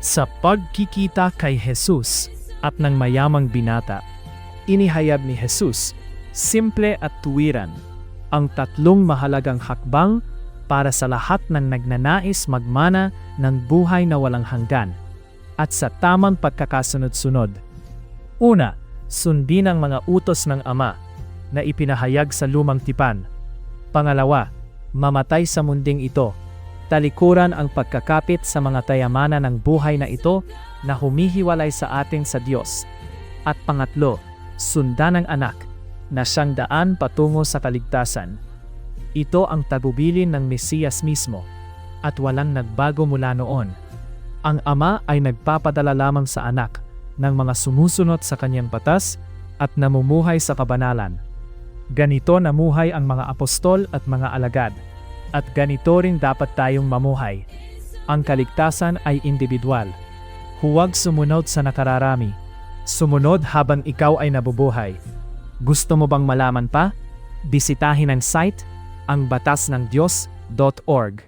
Sa pagkikita kay Jesus at ng mayamang binata, inihayag ni Jesus, simple at tuwiran, ang tatlong mahalagang hakbang para sa lahat ng nagnanais magmana ng buhay na walang hanggan at sa tamang pagkakasunod-sunod. Una, sundin ang mga utos ng Ama na ipinahayag sa lumang tipan. Pangalawa, mamatay sa munding ito. Talikuran ang pagkakapit sa mga tayamanan ng buhay na ito na humihiwalay sa atin sa Diyos. At pangatlo, sundan ang anak na siyang daan patungo sa kaligtasan. Ito ang tagubilin ng Mesiyas mismo at walang nagbago mula noon. Ang Ama ay nagpapadala lamang sa anak ng mga sumusunod sa kanyang batas at namumuhay sa kabanalan. Ganito namuhay ang mga apostol at mga alagad. At ganito rin dapat tayong mamuhay. Ang kaligtasan ay individual. Huwag sumunod sa nakararami. Sumunod habang ikaw ay nabubuhay. Gusto mo bang malaman pa? Bisitahin ang site angbatasnangdiyos.org.